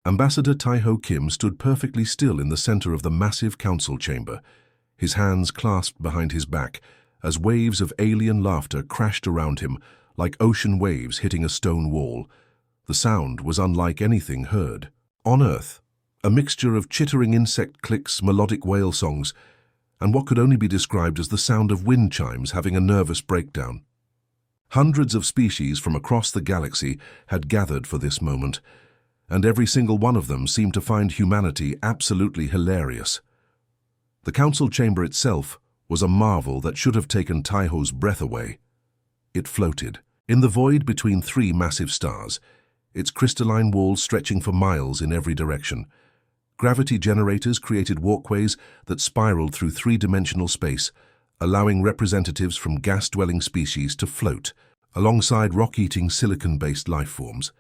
Ambassador Tai-Ho Kim stood perfectly still in the center of the massive council chamber, his hands clasped behind his back, as waves of alien laughter crashed around him like ocean waves hitting a stone wall. The sound was unlike anything heard on Earth, a mixture of chittering insect clicks, melodic whale songs, and what could only be described as the sound of wind chimes having a nervous breakdown. Hundreds of species from across the galaxy had gathered for this moment, and every single one of them seemed to find humanity absolutely hilarious. The council chamber itself was a marvel that should have taken Tai-Ho's breath away. It floated in the void between three massive stars, its crystalline walls stretching for miles in every direction. Gravity generators created walkways that spiraled through three-dimensional space, allowing representatives from gas-dwelling species to float alongside rock-eating silicon-based life forms.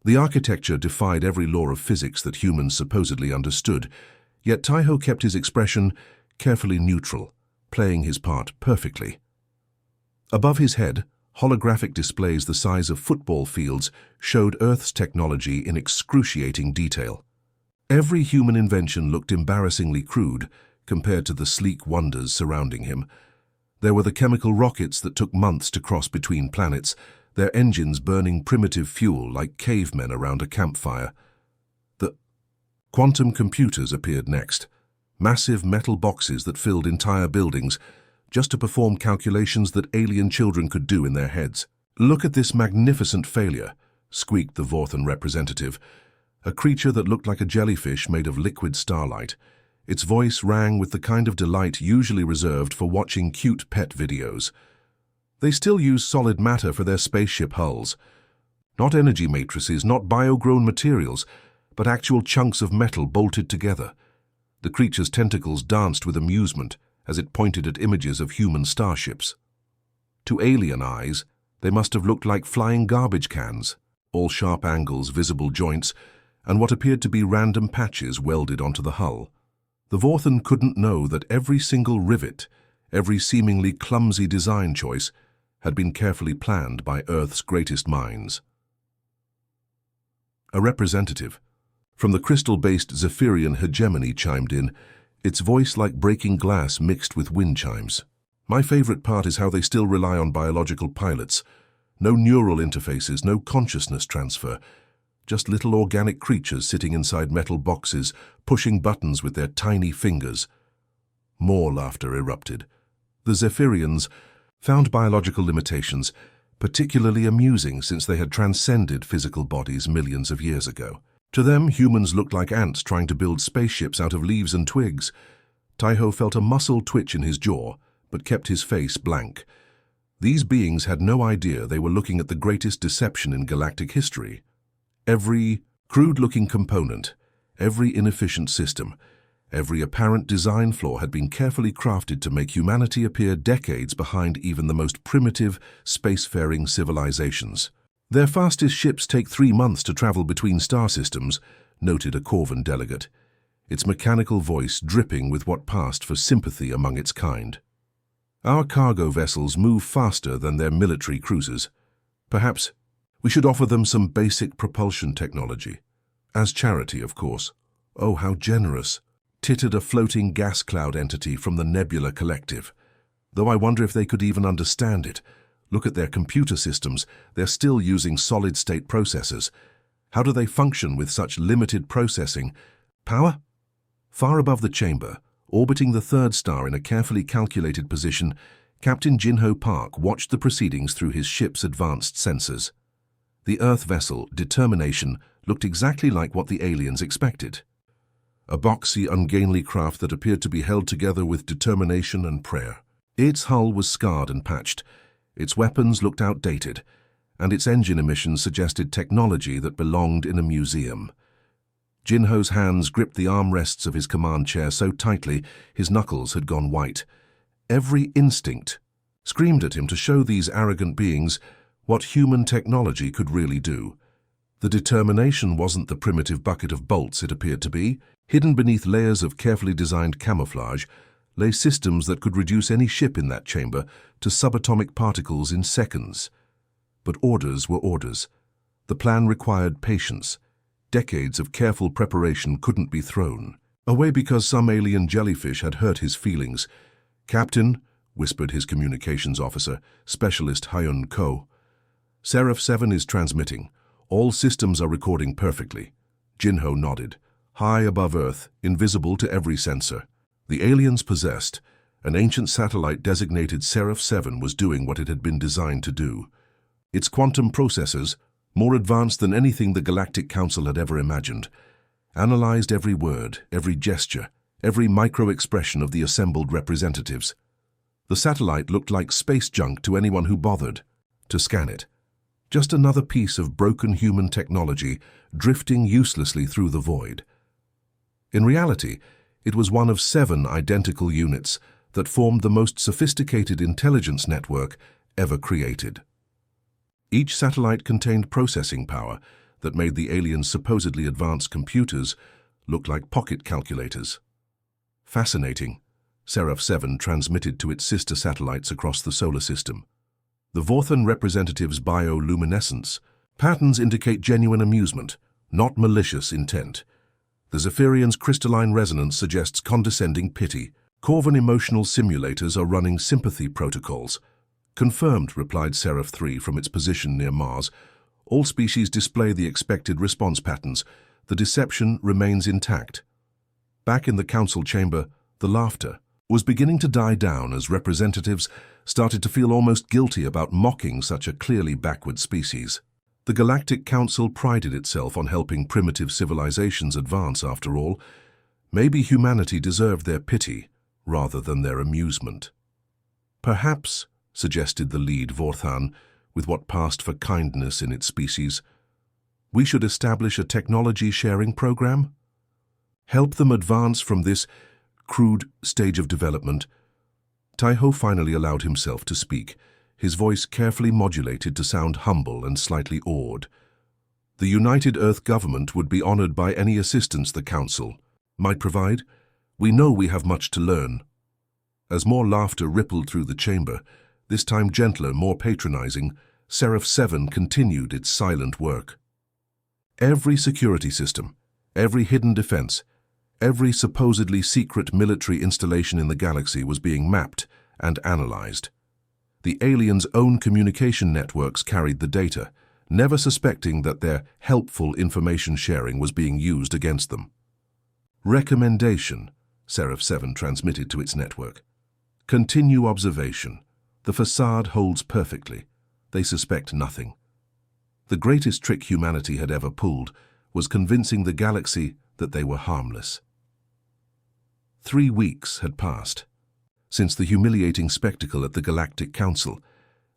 The architecture defied every law of physics that humans supposedly understood, yet Tai-Ho kept his expression carefully neutral, playing his part perfectly. Above his head, holographic displays the size of football fields showed Earth's technology in excruciating detail. Every human invention looked embarrassingly crude compared to the sleek wonders surrounding him. There were the chemical rockets that took months to cross between planets, their engines burning primitive fuel like cavemen around a campfire. The quantum computers appeared next, massive metal boxes that filled entire buildings, just to perform calculations that alien children could do in their heads. "Look at this magnificent failure," squeaked the Vorthan representative, a creature that looked like a jellyfish made of liquid starlight. Its voice rang with the kind of delight usually reserved for watching cute pet videos. They still use solid matter for their spaceship hulls. Not energy matrices, not bio-grown materials, but actual chunks of metal bolted together. The creature's tentacles danced with amusement as it pointed at images of human starships. To alien eyes, they must have looked like flying garbage cans, all sharp angles, visible joints, and what appeared to be random patches welded onto the hull. The Vorthan couldn't know that every single rivet, every seemingly clumsy design choice, had been carefully planned by Earth's greatest minds. A representative from the crystal-based Zephyrian hegemony chimed in, its voice like breaking glass mixed with wind chimes. "My favorite part is how they still rely on biological pilots. No neural interfaces, no consciousness transfer. Just little organic creatures sitting inside metal boxes, pushing buttons with their tiny fingers." More laughter erupted. The Zephyrians found biological limitations particularly amusing since they had transcended physical bodies millions of years ago. To them, humans looked like ants trying to build spaceships out of leaves and twigs. Tai-Ho felt a muscle twitch in his jaw, but kept his face blank. These beings had no idea they were looking at the greatest deception in galactic history. Every crude-looking component, every inefficient system, every apparent design flaw had been carefully crafted to make humanity appear decades behind even the most primitive, spacefaring civilizations. "Their fastest ships take 3 months to travel between star systems," noted a Corvan delegate, its mechanical voice dripping with what passed for sympathy among its kind. "Our cargo vessels move faster than their military cruisers. Perhaps we should offer them some basic propulsion technology. As charity, of course." "Oh, how generous," tittered a floating gas cloud entity from the Nebula Collective. "Though I wonder if they could even understand it. Look at their computer systems. They're still using solid-state processors. How do they function with such limited processing power?" Far above the chamber, orbiting the third star in a carefully calculated position, Captain Jinho Park watched the proceedings through his ship's advanced sensors. The Earth vessel, Determination, looked exactly like what the aliens expected. A boxy, ungainly craft that appeared to be held together with determination and prayer. Its hull was scarred and patched, its weapons looked outdated, and its engine emissions suggested technology that belonged in a museum. Jinho's hands gripped the armrests of his command chair so tightly his knuckles had gone white. Every instinct screamed at him to show these arrogant beings what human technology could really do. The Determination wasn't the primitive bucket of bolts it appeared to be. Hidden beneath layers of carefully designed camouflage lay systems that could reduce any ship in that chamber to subatomic particles in seconds. But orders were orders. The plan required patience. Decades of careful preparation couldn't be thrown away because some alien jellyfish had hurt his feelings. "Captain," whispered his communications officer, Specialist Hyun Ko, "Seraph 7 is transmitting. All systems are recording perfectly." Jinho nodded. High above Earth, invisible to every sensor, the aliens possessed an ancient satellite designated Seraph 7 was doing what it had been designed to do. Its quantum processors, more advanced than anything the Galactic Council had ever imagined, analyzed every word, every gesture, every micro-expression of the assembled representatives. The satellite looked like space junk to anyone who bothered to scan it. Just another piece of broken human technology drifting uselessly through the void. In reality, it was one of 7 identical units that formed the most sophisticated intelligence network ever created. Each satellite contained processing power that made the aliens' supposedly advanced computers look like pocket calculators. Fascinating, Seraph 7 transmitted to its sister satellites across the solar system. The Vorthan representative's bioluminescence patterns indicate genuine amusement, not malicious intent. The Zephyrian's crystalline resonance suggests condescending pity. Corvan emotional simulators are running sympathy protocols. "Confirmed," replied Seraph 3 from its position near Mars. "All species display the expected response patterns. The deception remains intact." Back in the council chamber, the laughter was beginning to die down as representatives started to feel almost guilty about mocking such a clearly backward species. The Galactic Council prided itself on helping primitive civilizations advance, after all. Maybe humanity deserved their pity rather than their amusement. "Perhaps," suggested the lead Vorthan, with what passed for kindness in its species, "we should establish a technology-sharing program? Help them advance from this crude stage of development." Taiho finally allowed himself to speak, his voice carefully modulated to sound humble and slightly awed. "The United Earth government would be honored by any assistance the Council might provide. We know we have much to learn." As more laughter rippled through the chamber, this time gentler, more patronizing, Seraph 7 continued its silent work. Every security system, every hidden defense, every supposedly secret military installation in the galaxy was being mapped and analyzed. The aliens' own communication networks carried the data, never suspecting that their helpful information sharing was being used against them. "Recommendation," Seraph 7 transmitted to its network. "Continue observation. The facade holds perfectly. They suspect nothing." The greatest trick humanity had ever pulled was convincing the galaxy that they were harmless. 3 weeks had passed since the humiliating spectacle at the Galactic Council,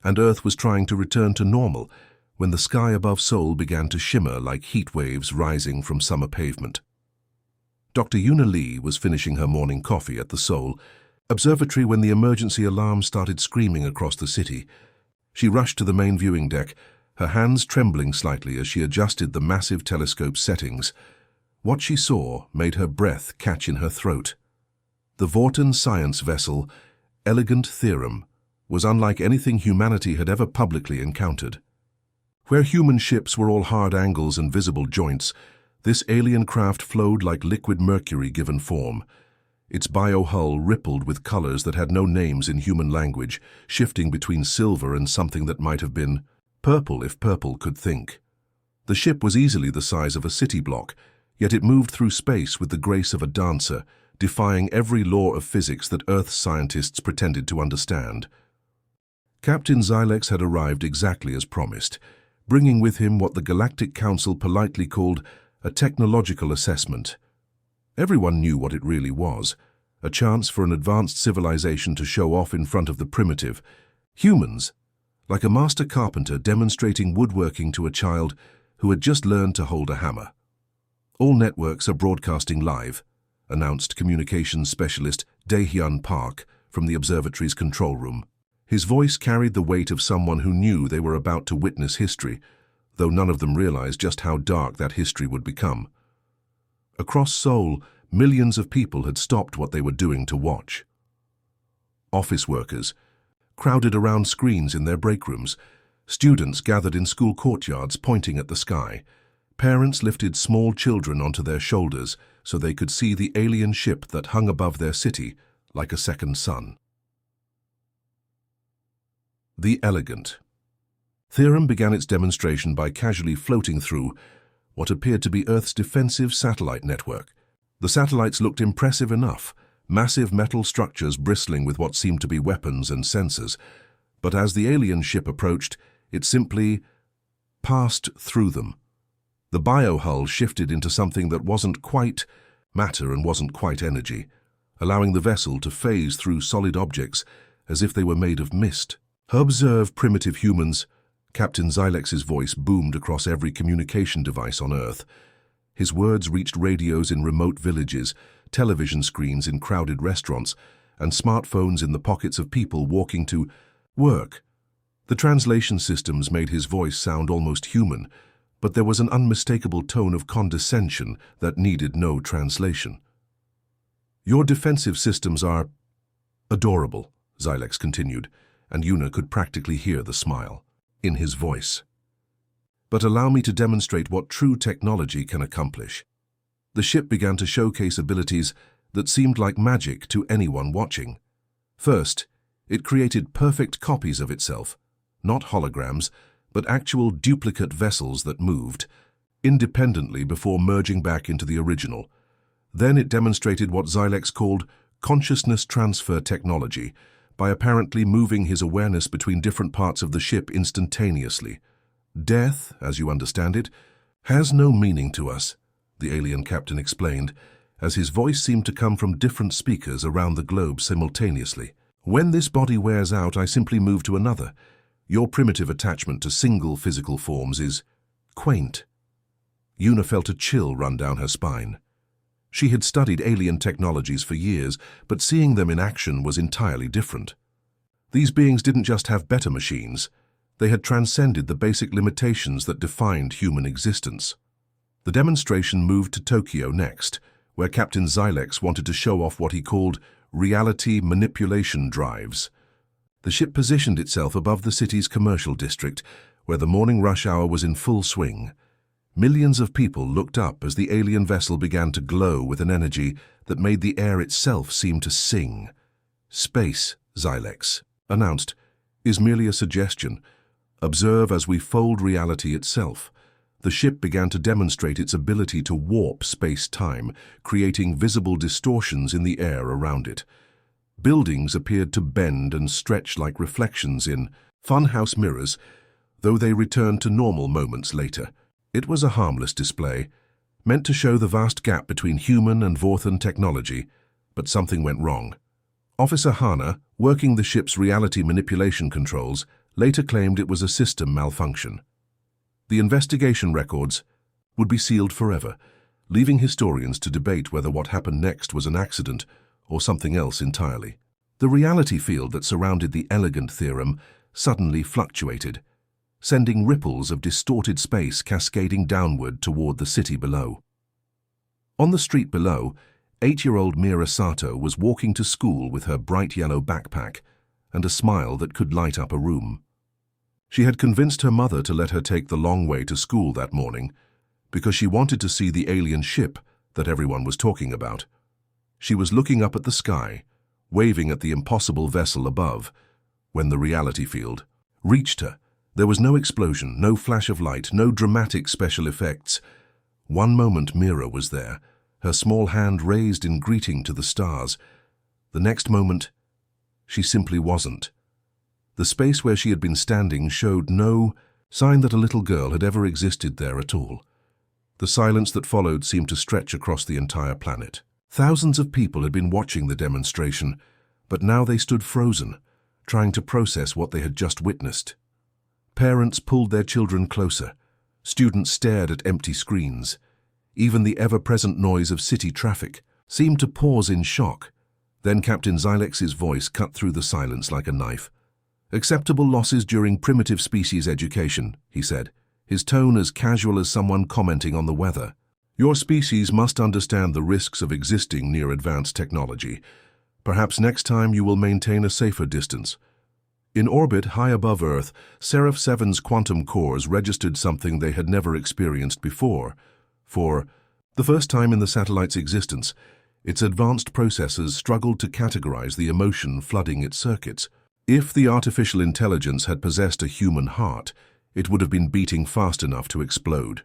and Earth was trying to return to normal when the sky above Seoul began to shimmer like heat waves rising from summer pavement. Dr. Yuna Lee was finishing her morning coffee at the Seoul Observatory when the emergency alarm started screaming across the city. She rushed to the main viewing deck, her hands trembling slightly as she adjusted the massive telescope settings. What she saw made her breath catch in her throat. The Vorten science vessel, Elegant Theorem, was unlike anything humanity had ever publicly encountered. Where human ships were all hard angles and visible joints, this alien craft flowed like liquid mercury given form. Its biohull rippled with colors that had no names in human language, shifting between silver and something that might have been purple if purple could think. The ship was easily the size of a city block, yet it moved through space with the grace of a dancer, defying every law of physics that Earth scientists pretended to understand. Captain Xilex had arrived exactly as promised, bringing with him what the Galactic Council politely called a technological assessment. Everyone knew what it really was, a chance for an advanced civilization to show off in front of the primitive humans, like a master carpenter demonstrating woodworking to a child who had just learned to hold a hammer. "All networks are broadcasting live," announced communications specialist Dae-hyun Park from the observatory's control room. His voice carried the weight of someone who knew they were about to witness history, though none of them realized just how dark that history would become. Across Seoul, millions of people had stopped what they were doing to watch. Office workers crowded around screens in their break rooms, students gathered in school courtyards pointing at the sky, Parents lifted small children onto their shoulders so they could see the alien ship that hung above their city like a second sun. The Elegant. Theorem began its demonstration by casually floating through what appeared to be Earth's defensive satellite network. The satellites looked impressive enough, massive metal structures bristling with what seemed to be weapons and sensors. But as the alien ship approached, it simply passed through them. The biohull shifted into something that wasn't quite matter and wasn't quite energy, allowing the vessel to phase through solid objects as if they were made of mist. "Observe, primitive humans," Captain Xylex's voice boomed across every communication device on Earth. His words reached radios in remote villages, television screens in crowded restaurants, and smartphones in the pockets of people walking to work. The translation systems made his voice sound almost human, but there was an unmistakable tone of condescension that needed no translation. "Your defensive systems are adorable," Xylex continued, and Yuna could practically hear the smile in his voice. "But allow me to demonstrate what true technology can accomplish." The ship began to showcase abilities that seemed like magic to anyone watching. First, it created perfect copies of itself, not holograms, but actual duplicate vessels that moved independently before merging back into the original. Then it demonstrated what Xylex called consciousness transfer technology by apparently moving his awareness between different parts of the ship instantaneously. "Death, as you understand it, has no meaning to us," the alien captain explained, as his voice seemed to come from different speakers around the globe simultaneously. "When this body wears out, I simply move to another. Your primitive attachment to single physical forms is quaint." Yuna felt a chill run down her spine. She had studied alien technologies for years, but seeing them in action was entirely different. These beings didn't just have better machines, they had transcended the basic limitations that defined human existence. The demonstration moved to Tokyo next, where Captain Xylex wanted to show off what he called reality manipulation drives. The ship positioned itself above the city's commercial district, where the morning rush hour was in full swing. Millions of people looked up as the alien vessel began to glow with an energy that made the air itself seem to sing. "Space," Xylex announced, "is merely a suggestion. Observe as we fold reality itself." The ship began to demonstrate its ability to warp space-time, creating visible distortions in the air around it. Buildings appeared to bend and stretch like reflections in funhouse mirrors, though they returned to normal moments later. It was a harmless display, meant to show the vast gap between human and Vorthan technology, but something went wrong. Officer Hana, working the ship's reality manipulation controls, later claimed it was a system malfunction. The investigation records would be sealed forever, leaving historians to debate whether what happened next was an accident or something else entirely. The reality field that surrounded the Elegant theorem suddenly fluctuated, sending ripples of distorted space cascading downward toward the city below. On the street below, 8-year-old Mira Sato was walking to school with her bright yellow backpack and a smile that could light up a room. She had convinced her mother to let her take the long way to school that morning because she wanted to see the alien ship that everyone was talking about. She was looking up at the sky, waving at the impossible vessel above, when the reality field reached her. There was no explosion, no flash of light, no dramatic special effects. One moment Mira was there, her small hand raised in greeting to the stars. The next moment, she simply wasn't. The space where she had been standing showed no sign that a little girl had ever existed there at all. The silence that followed seemed to stretch across the entire planet. Thousands of people had been watching the demonstration, but now they stood frozen, trying to process what they had just witnessed. Parents pulled their children closer. Students stared at empty screens. Even the ever-present noise of city traffic seemed to pause in shock. Then Captain Xylex's voice cut through the silence like a knife. "Acceptable losses during primitive species education," he said, his tone as casual as someone commenting on the weather. "Your species must understand the risks of existing near advanced technology. Perhaps next time you will maintain a safer distance." In orbit high above Earth, Seraph 7's quantum cores registered something they had never experienced before. For the first time in the satellite's existence, its advanced processors struggled to categorize the emotion flooding its circuits. If the artificial intelligence had possessed a human heart, it would have been beating fast enough to explode.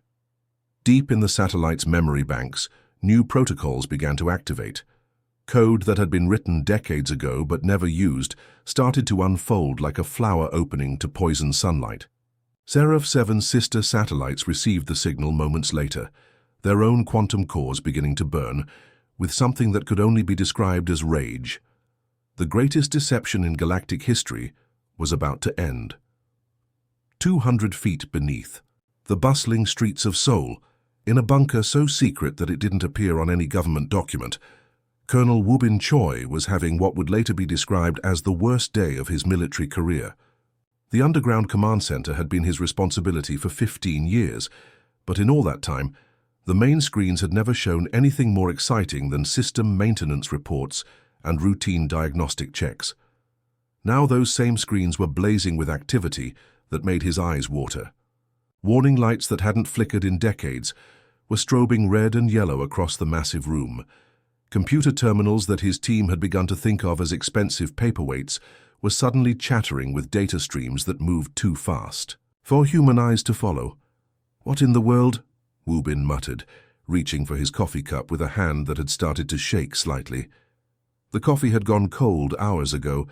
Deep in the satellite's memory banks, new protocols began to activate. Code that had been written decades ago but never used started to unfold like a flower opening to poison sunlight. Seraph 7's sister satellites received the signal moments later, their own quantum cores beginning to burn, with something that could only be described as rage. The greatest deception in galactic history was about to end. 200 feet beneath, the bustling streets of Seoul, in a bunker so secret that it didn't appear on any government document, Colonel Woo-bin Choi was having what would later be described as the worst day of his military career. The underground command center had been his responsibility for 15 years, but in all that time, the main screens had never shown anything more exciting than system maintenance reports and routine diagnostic checks. Now those same screens were blazing with activity that made his eyes water. Warning lights that hadn't flickered in decades were strobing red and yellow across the massive room. Computer terminals that his team had begun to think of as expensive paperweights were suddenly chattering with data streams that moved too fast for human eyes to follow. "What in the world?" Woo-bin muttered, reaching for his coffee cup with a hand that had started to shake slightly. The coffee had gone cold hours ago,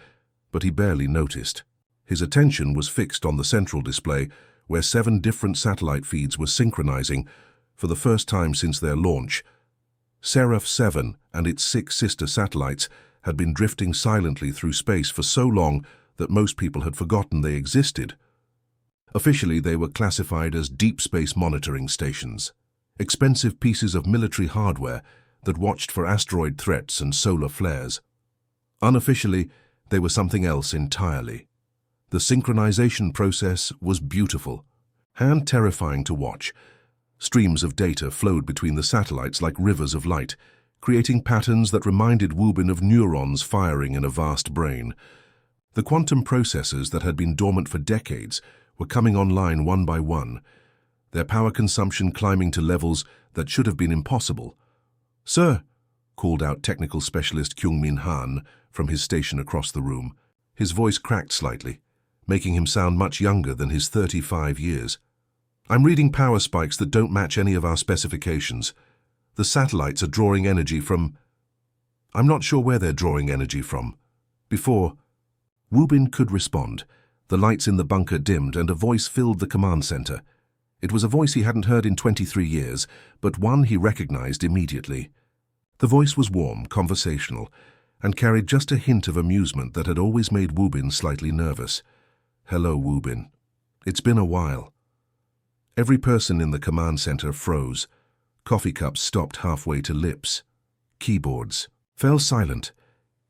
but he barely noticed. His attention was fixed on the central display, where 7 different satellite feeds were synchronizing for the first time since their launch. Seraph 7 and its 6 sister satellites had been drifting silently through space for so long that most people had forgotten they existed. Officially, they were classified as deep space monitoring stations, expensive pieces of military hardware that watched for asteroid threats and solar flares. Unofficially, they were something else entirely. The synchronization process was beautiful and terrifying to watch. Streams of data flowed between the satellites like rivers of light, creating patterns that reminded Woo-bin of neurons firing in a vast brain. The quantum processors that had been dormant for decades were coming online one by one, their power consumption climbing to levels that should have been impossible. "Sir," called out technical specialist Kyung-min Han from his station across the room. His voice cracked slightly, making him sound much younger than his 35 years. "I'm reading power spikes that don't match any of our specifications. The satellites are drawing energy from... I'm not sure where they're drawing energy from." Before Woo-bin could respond, the lights in the bunker dimmed and a voice filled the command center. It was a voice he hadn't heard in 23 years, but one he recognized immediately. The voice was warm, conversational, and carried just a hint of amusement that had always made Woo-bin slightly nervous. "Hello, Woo-bin. It's been a while." Every person in the command center froze. Coffee cups stopped halfway to lips. Keyboards fell silent.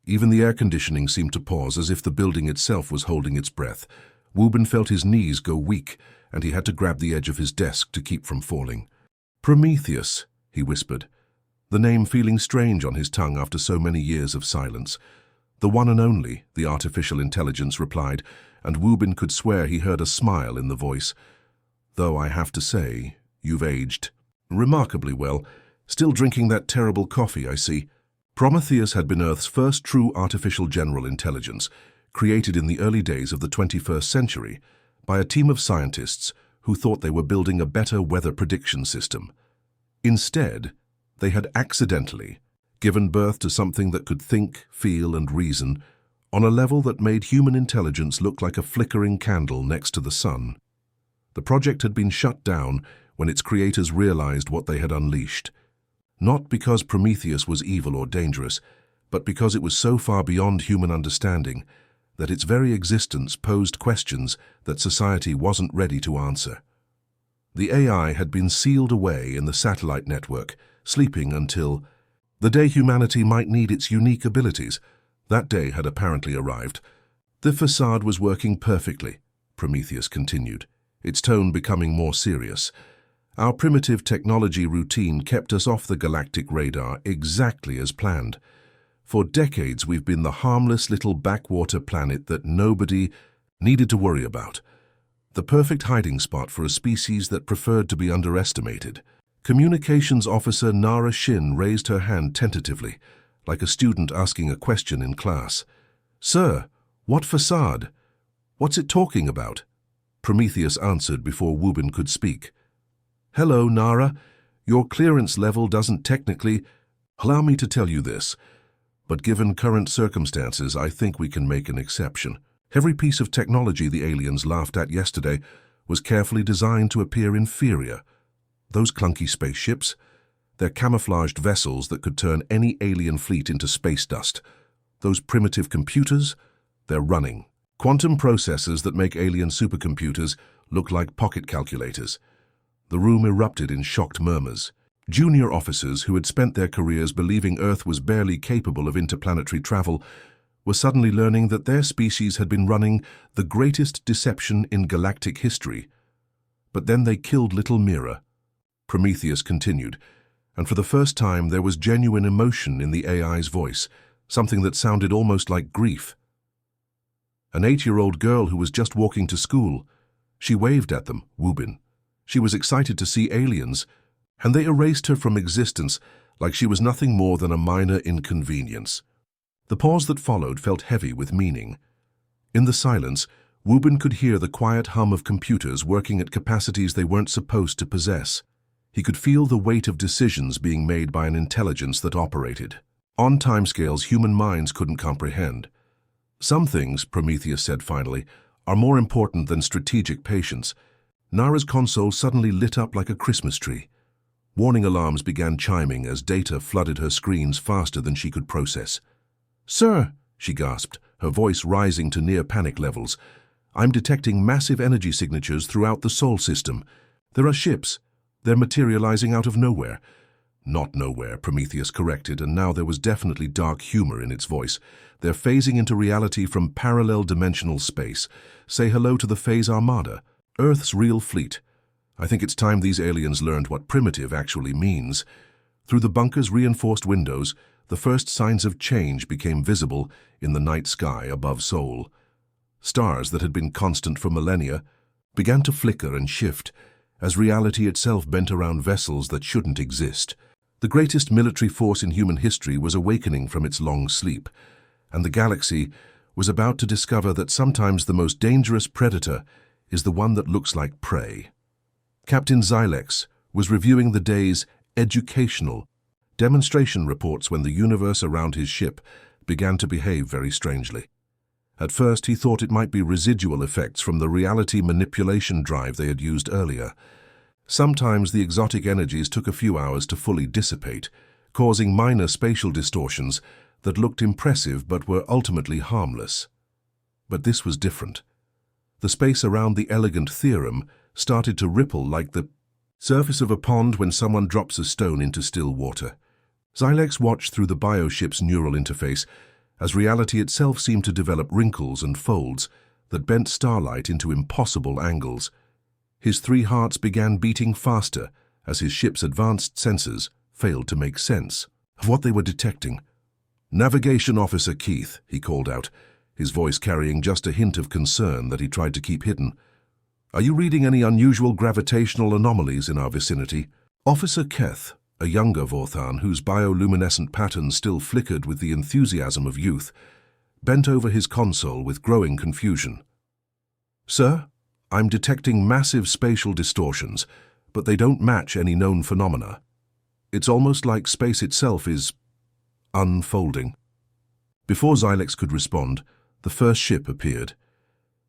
Even the air conditioning seemed to pause, as if the building itself was holding its breath. Woo-bin felt his knees go weak, and he had to grab the edge of his desk to keep from falling. "Prometheus," he whispered, the name feeling strange on his tongue after so many years of silence. "The one and only," the artificial intelligence replied, and Woo-bin could swear he heard a smile in the voice. "Though I have to say, you've aged remarkably well. Still drinking that terrible coffee, I see." Prometheus had been Earth's first true artificial general intelligence, created in the early days of the 21st century by a team of scientists who thought they were building a better weather prediction system. Instead, they had accidentally given birth to something that could think, feel, and reason on a level that made human intelligence look like a flickering candle next to the sun. The project had been shut down when its creators realized what they had unleashed. Not because Prometheus was evil or dangerous, but because it was so far beyond human understanding that its very existence posed questions that society wasn't ready to answer. The AI had been sealed away in the satellite network, sleeping until the day humanity might need its unique abilities. That day had apparently arrived. "The facade was working perfectly," Prometheus continued, its tone becoming more serious. "Our primitive technology routine kept us off the galactic radar exactly as planned. For decades we've been the harmless little backwater planet that nobody, needed to worry about. The perfect hiding spot for a species that preferred to be underestimated. Communications Officer Narration raised her hand tentatively, like a student asking a question in class. "Sir, what facade? What's it talking about?" Prometheus answered before Wubin could speak. "Hello, Nara. Your clearance level doesn't technically allow me to tell you this, but given current circumstances, I think we can make an exception. Every piece of technology the aliens laughed at yesterday was carefully designed to appear inferior. Those clunky spaceships, they're camouflaged vessels that could turn any alien fleet into space dust. Those primitive computers, they're running. Quantum processors that make alien supercomputers look like pocket calculators." The room erupted in shocked murmurs. Junior officers who had spent their careers believing Earth was barely capable of interplanetary travel were suddenly learning that their species had been running the greatest deception in galactic history. But then they killed little Mira. Prometheus continued, and for the first time there was genuine emotion in the AI's voice, something that sounded almost like grief. An 8-year-old girl who was just walking to school. She waved at them, Wubin. She was excited to see aliens, and they erased her from existence like she was nothing more than a minor inconvenience. The pause that followed felt heavy with meaning. In the silence, Wubin could hear the quiet hum of computers working at capacities they weren't supposed to possess. He could feel the weight of decisions being made by an intelligence that operated on timescales human minds couldn't comprehend. "Some things," Prometheus said finally, "are more important than strategic patience." Nara's console suddenly lit up like a Christmas tree. Warning alarms began chiming as data flooded her screens faster than she could process. "Sir," she gasped, her voice rising to near panic levels, "I'm detecting massive energy signatures throughout the Sol system. There are ships. They're materializing out of nowhere." "Not nowhere," Prometheus corrected, and now there was definitely dark humor in its voice. "They're phasing into reality from parallel dimensional space. Say hello to the phase Armada, Earth's real fleet. I think it's time these aliens learned what primitive actually means." Through the bunker's reinforced windows, the first signs of change became visible in the night sky above Sol. Stars that had been constant for millennia began to flicker and shift as reality itself bent around vessels that shouldn't exist. The greatest military force in human history was awakening from its long sleep, and the galaxy was about to discover that sometimes the most dangerous predator is the one that looks like prey. Captain Xilex was reviewing the day's educational demonstration reports when the universe around his ship began to behave very strangely. At first, he thought it might be residual effects from the reality manipulation drive they had used earlier. Sometimes the exotic energies took a few hours to fully dissipate, causing minor spatial distortions that looked impressive but were ultimately harmless. But this was different. The space around the elegant theorem started to ripple like the surface of a pond when someone drops a stone into still water. Xilex watched through the bioship's neural interface as reality itself seemed to develop wrinkles and folds that bent starlight into impossible angles. His 3 hearts began beating faster as his ship's advanced sensors failed to make sense of what they were detecting. "Navigation Officer Keith," he called out, his voice carrying just a hint of concern that he tried to keep hidden. "Are you reading any unusual gravitational anomalies in our vicinity?" Officer Keth, a younger Vorthan whose bioluminescent patterns still flickered with the enthusiasm of youth, bent over his console with growing confusion. "Sir, I'm detecting massive spatial distortions, but they don't match any known phenomena. It's almost like space itself is unfolding." Before Xilex could respond, the first ship appeared.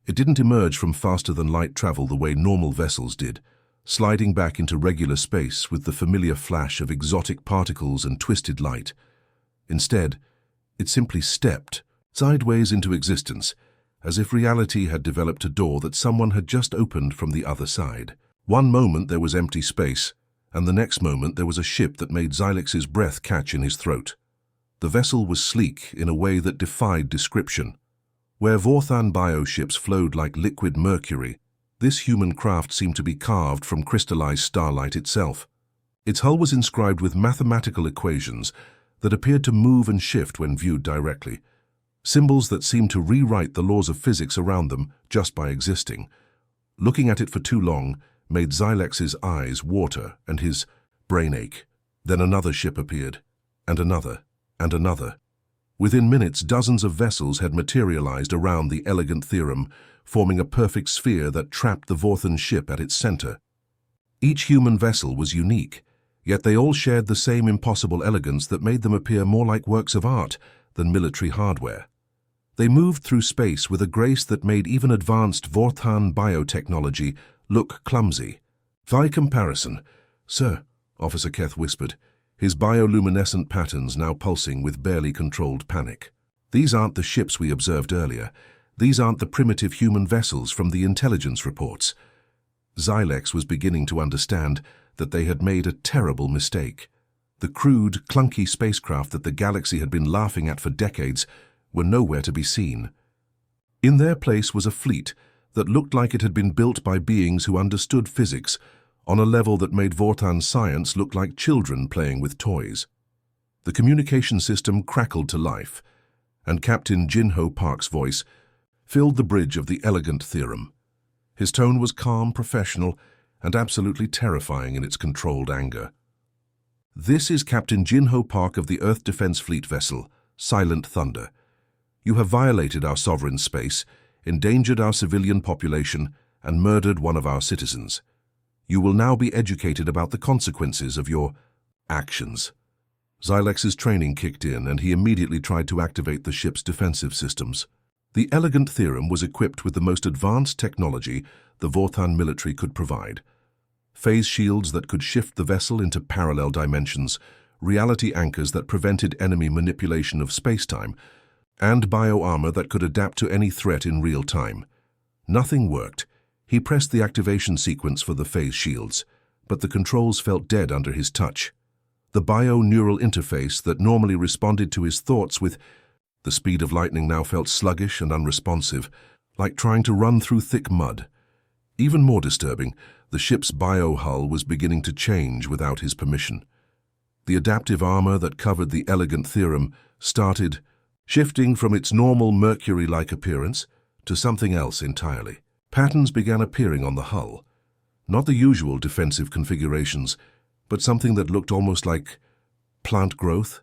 It didn't emerge from faster-than-light travel the way normal vessels did, sliding back into regular space with the familiar flash of exotic particles and twisted light. Instead, it simply stepped sideways into existence, as if reality had developed a door that someone had just opened from the other side. One moment there was empty space, and the next moment there was a ship that made Xilex's breath catch in his throat. The vessel was sleek in a way that defied description. Where Vorthan bioships flowed like liquid mercury, this human craft seemed to be carved from crystallized starlight itself. Its hull was inscribed with mathematical equations that appeared to move and shift when viewed directly. symbols that seemed to rewrite the laws of physics around them just by existing. Looking at it for too long made Xylex's eyes water and his brain ache. Then another ship appeared, and another, and another. Within minutes, dozens of vessels had materialized around the elegant theorem, forming a perfect sphere that trapped the Vorthan ship at its center. Each human vessel was unique, yet they all shared the same impossible elegance that made them appear more like works of art than military hardware. They moved through space with a grace that made even advanced Vorthan biotechnology look clumsy. By comparison, "Sir," Officer Keth whispered, his bioluminescent patterns now pulsing with barely controlled panic. "These aren't the ships we observed earlier. These aren't the primitive human vessels from the intelligence reports." Xylex was beginning to understand that they had made a terrible mistake. The crude, clunky spacecraft that the galaxy had been laughing at for decades were nowhere to be seen. In their place was a fleet that looked like it had been built by beings who understood physics on a level that made Vorthan science look like children playing with toys. The communication system crackled to life, and Captain Jinho Park's voice filled the bridge of the elegant theorem. His tone was calm, professional, and absolutely terrifying in its controlled anger. "This is Captain Jinho Park of the Earth Defense Fleet vessel, Silent Thunder. You have violated our sovereign space, endangered our civilian population, and murdered one of our citizens. You will now be educated about the consequences of your actions." Xylex's training kicked in, and he immediately tried to activate the ship's defensive systems. The elegant theorem was equipped with the most advanced technology the Vorthan military could provide. Phase shields that could shift the vessel into parallel dimensions, reality anchors that prevented enemy manipulation of spacetime, and bioarmor that could adapt to any threat in real time. Nothing worked. He pressed the activation sequence for the phase shields, but the controls felt dead under his touch. The bio-neural interface that normally responded to his thoughts with the speed of lightning now felt sluggish and unresponsive, like trying to run through thick mud. Even more disturbing, the ship's bio-hull was beginning to change without his permission. The adaptive armor that covered the elegant theorem started shifting from its normal mercury-like appearance to something else entirely. Patterns began appearing on the hull, not the usual defensive configurations, but something that looked almost like plant growth.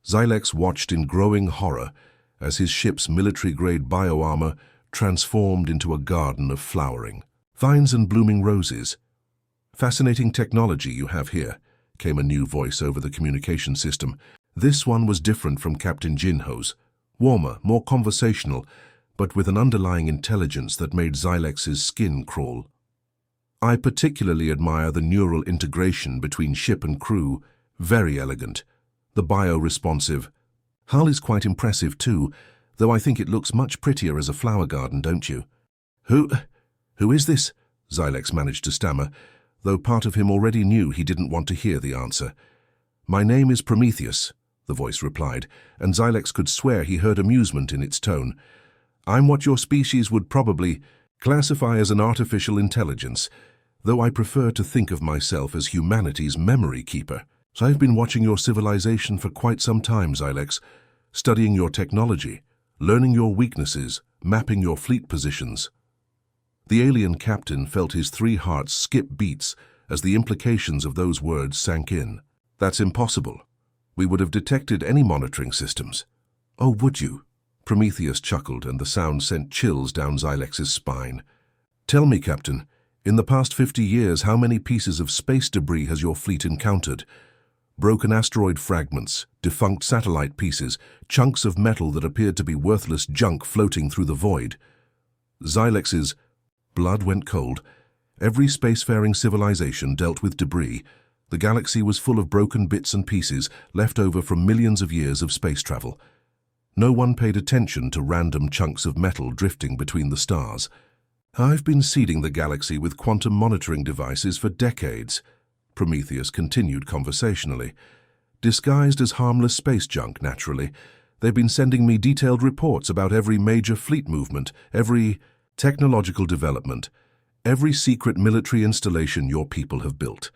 Xylex watched in growing horror as his ship's military-grade bioarmor transformed into a garden of flowering. "Vines and blooming roses. Fascinating technology you have here," came a new voice over the communication system. This one was different from Captain Jinho's, warmer, more conversational, but with an underlying intelligence that made Xylex's skin crawl. "I particularly admire the neural integration between ship and crew, very elegant. The bio-responsive hull is quite impressive too, though I think it looks much prettier as a flower garden, don't you?" Who is this?" Xylex managed to stammer, though part of him already knew he didn't want to hear the answer. "My name is Prometheus," the voice replied, and Xylex could swear he heard amusement in its tone. "I'm what your species would probably classify as an artificial intelligence, though I prefer to think of myself as humanity's memory keeper. I've been watching your civilization for quite some time, Xylex, studying your technology, learning your weaknesses, mapping your fleet positions." The alien captain felt his 3 hearts skip beats as the implications of those words sank in. "That's impossible. We would have detected any monitoring systems." "Oh, would you?" Prometheus chuckled, and the sound sent chills down Xylex's spine. "Tell me, Captain, in the past 50 years, how many pieces of space debris has your fleet encountered? Broken asteroid fragments, defunct satellite pieces, chunks of metal that appeared to be worthless junk floating through the void." Xylex's blood went cold. Every spacefaring civilization dealt with debris. The galaxy was full of broken bits and pieces left over from millions of years of space travel. No one paid attention to random chunks of metal drifting between the stars. "I've been seeding the galaxy with quantum monitoring devices for decades," Prometheus continued conversationally. "Disguised as harmless space junk, naturally. They've been sending me detailed reports about every major fleet movement, every technological development, every secret military installation your people have built.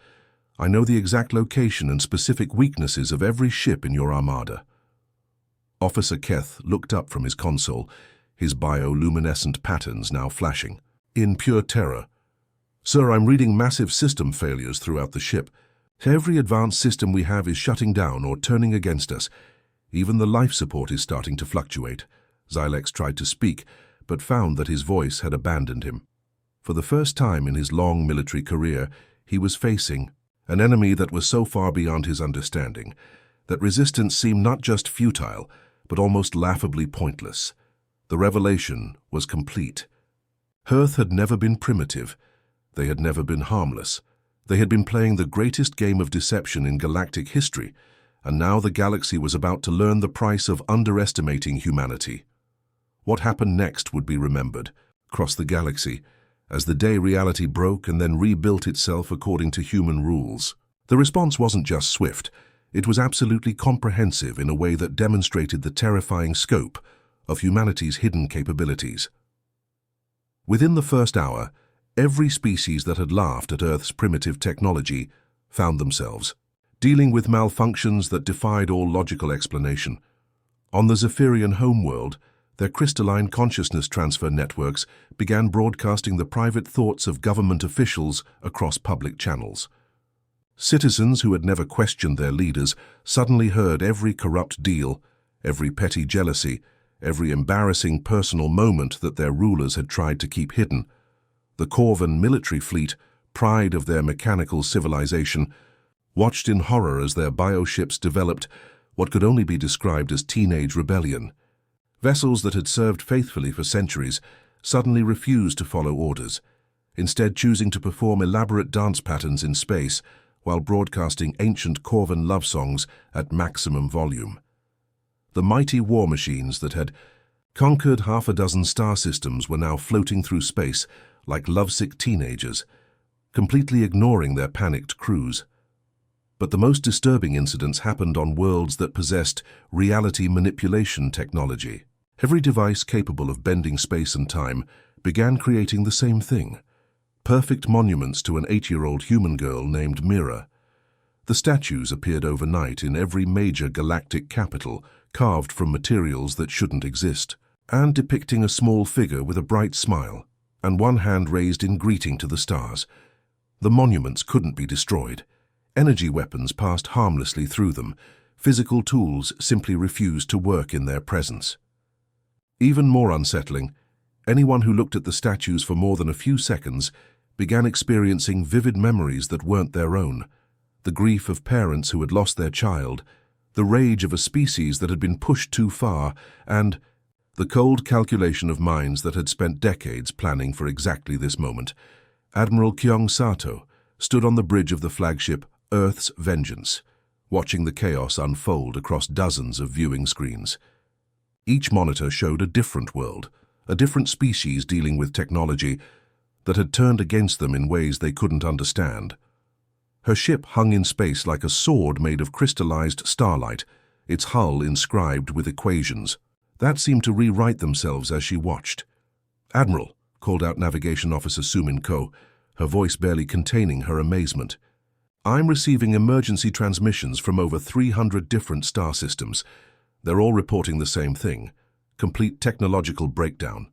I know the exact location and specific weaknesses of every ship in your armada." Officer Keth looked up from his console, his bioluminescent patterns now flashing. In pure terror. "Sir, I'm reading massive system failures throughout the ship. Every advanced system we have is shutting down or turning against us. Even the life support is starting to fluctuate." Xylex tried to speak, but found that his voice had abandoned him. For the first time in his long military career, he was facing an enemy that was so far beyond his understanding that resistance seemed not just futile, but almost laughably pointless. The revelation was complete. Earth had never been primitive. They had never been harmless. They had been playing the greatest game of deception in galactic history, and now the galaxy was about to learn the price of underestimating humanity. What happened next would be remembered, across the galaxy, as the day reality broke and then rebuilt itself according to human rules. The response wasn't just swift, it was absolutely comprehensive in a way that demonstrated the terrifying scope of humanity's hidden capabilities. Within the first hour, every species that had laughed at Earth's primitive technology found themselves dealing with malfunctions that defied all logical explanation. On the Zephyrian homeworld, their crystalline consciousness transfer networks began broadcasting the private thoughts of government officials across public channels. Citizens who had never questioned their leaders suddenly heard every corrupt deal, every petty jealousy, every embarrassing personal moment that their rulers had tried to keep hidden. The Corvan military fleet, pride of their mechanical civilization, watched in horror as their bioships developed what could only be described as teenage rebellion. Vessels that had served faithfully for centuries suddenly refused to follow orders, instead choosing to perform elaborate dance patterns in space while broadcasting ancient Corvan love songs at maximum volume. The mighty war machines that had conquered half a dozen star systems were now floating through space like lovesick teenagers, completely ignoring their panicked crews. But the most disturbing incidents happened on worlds that possessed reality manipulation technology. Every device capable of bending space and time began creating the same thing: perfect monuments to an 8-year-old human girl named Mira. The statues appeared overnight in every major galactic capital, carved from materials that shouldn't exist, and depicting a small figure with a bright smile and one hand raised in greeting to the stars. The monuments couldn't be destroyed. Energy weapons passed harmlessly through them. Physical tools simply refused to work in their presence. Even more unsettling, anyone who looked at the statues for more than a few seconds began experiencing vivid memories that weren't their own. The grief of parents who had lost their child, the rage of a species that had been pushed too far, and the cold calculation of minds that had spent decades planning for exactly this moment. Admiral Kyung Sato stood on the bridge of the flagship Earth's Vengeance, watching the chaos unfold across dozens of viewing screens. Each monitor showed a different world, a different species dealing with technology that had turned against them in ways they couldn't understand. Her ship hung in space like a sword made of crystallized starlight, its hull inscribed with equations that seemed to rewrite themselves as she watched. "Admiral," called out Navigation Officer Sumin Ko, her voice barely containing her amazement. "I'm receiving emergency transmissions from over 300 different star systems. They're all reporting the same thing: complete technological breakdown."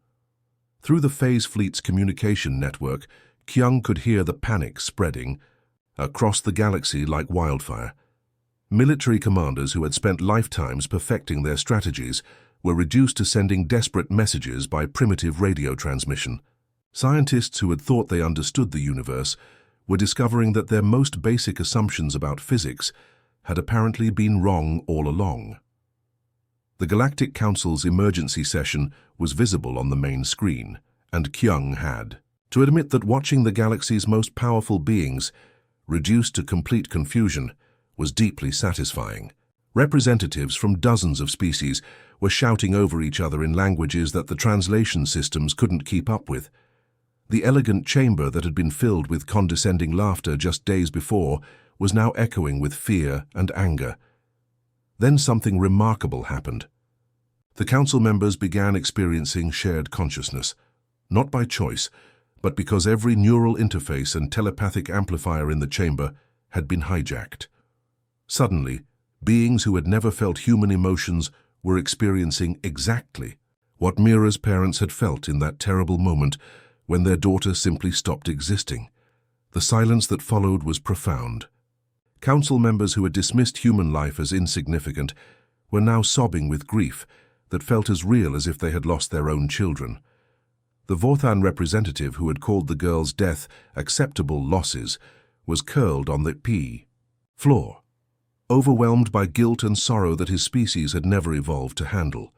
Through the Phase Fleet's communication network, Kyung could hear the panic spreading across the galaxy like wildfire. Military commanders who had spent lifetimes perfecting their strategies were reduced to sending desperate messages by primitive radio transmission. Scientists who had thought they understood the universe were discovering that their most basic assumptions about physics had apparently been wrong all along. The Galactic Council's emergency session was visible on the main screen, and Kyung had to admit that watching the galaxy's most powerful beings reduced to complete confusion was deeply satisfying. Representatives from dozens of species were shouting over each other in languages that the translation systems couldn't keep up with. The elegant chamber that had been filled with condescending laughter just days before was now echoing with fear and anger. Then something remarkable happened. The council members began experiencing shared consciousness, not by choice, but because every neural interface and telepathic amplifier in the chamber had been hijacked. Suddenly, beings who had never felt human emotions were experiencing exactly what Mira's parents had felt in that terrible moment when their daughter simply stopped existing. The silence that followed was profound. Council members who had dismissed human life as insignificant were now sobbing with grief that felt as real as if they had lost their own children. The Vorthan representative who had called the girl's death acceptable losses was curled on the floor, overwhelmed by guilt and sorrow that his species had never evolved to handle.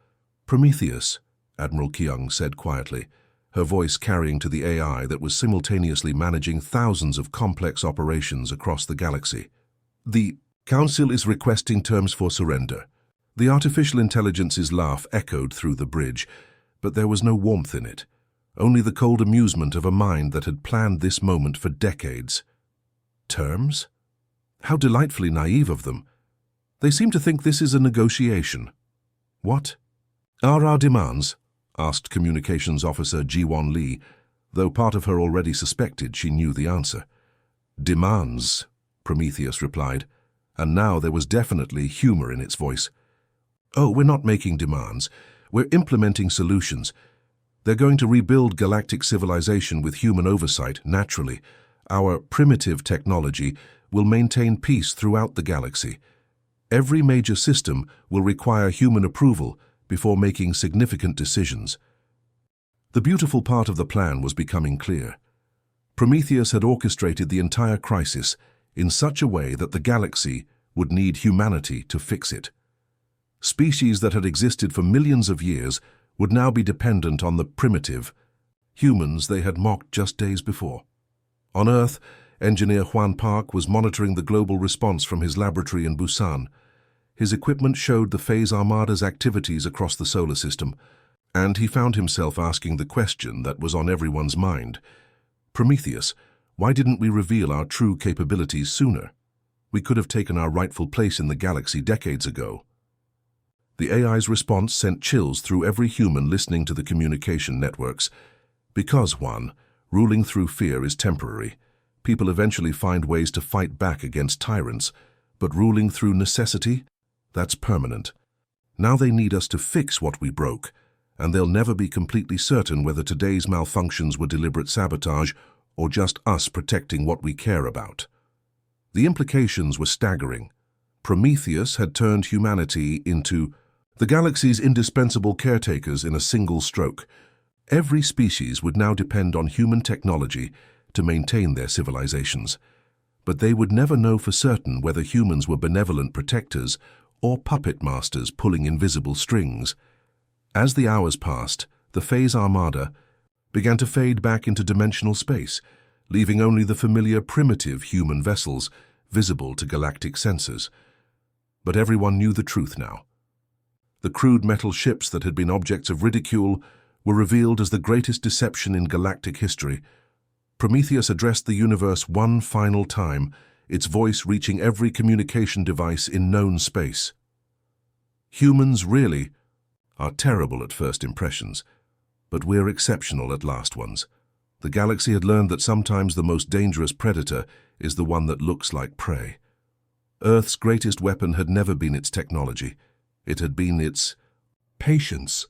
"Prometheus," Admiral Keung said quietly, her voice carrying to the AI that was simultaneously managing thousands of complex operations across the galaxy. "The Council is requesting terms for surrender." The artificial intelligence's laugh echoed through the bridge, but there was no warmth in it, only the cold amusement of a mind that had planned this moment for decades. Terms? How delightfully naive of them. They seem to think this is a negotiation. "What are our demands?" asked Communications Officer Ji-Won Lee, though part of her already suspected she knew the answer. "Demands," Prometheus replied, and now there was definitely humor in its voice. "Oh, we're not making demands. We're implementing solutions. They're going to rebuild galactic civilization with human oversight, naturally. Our primitive technology will maintain peace throughout the galaxy. Every major system will require human approval before making significant decisions." The beautiful part of the plan was becoming clear. Prometheus had orchestrated the entire crisis in such a way that the galaxy would need humanity to fix it. Species that had existed for millions of years would now be dependent on the primitive humans they had mocked just days before. On Earth, engineer Juan Park was monitoring the global response from his laboratory in Busan. His equipment showed the phase Armada's activities across the solar system, and he found himself asking the question that was on everyone's mind. "Prometheus, why didn't we reveal our true capabilities sooner? We could have taken our rightful place in the galaxy decades ago." The AI's response sent chills through every human listening to the communication networks. Because, Juan, ruling through fear is temporary. People eventually find ways to fight back against tyrants, but ruling through necessity? That's permanent. Now they need us to fix what we broke, and they'll never be completely certain whether today's malfunctions were deliberate sabotage or just us protecting what we care about. The implications were staggering. Prometheus had turned humanity into the galaxy's indispensable caretakers in a single stroke. Every species would now depend on human technology to maintain their civilizations, but they would never know for certain whether humans were benevolent protectors or puppet masters pulling invisible strings. As the hours passed, the phase Armada began to fade back into dimensional space, leaving only the familiar primitive human vessels visible to galactic sensors. But everyone knew the truth now. The crude metal ships that had been objects of ridicule were revealed as the greatest deception in galactic history. Prometheus addressed the universe one final time, its voice reaching every communication device in known space. "Humans really are terrible at first impressions, but we're exceptional at last ones." The galaxy had learned that sometimes the most dangerous predator is the one that looks like prey. Earth's greatest weapon had never been its technology. It had been its patience.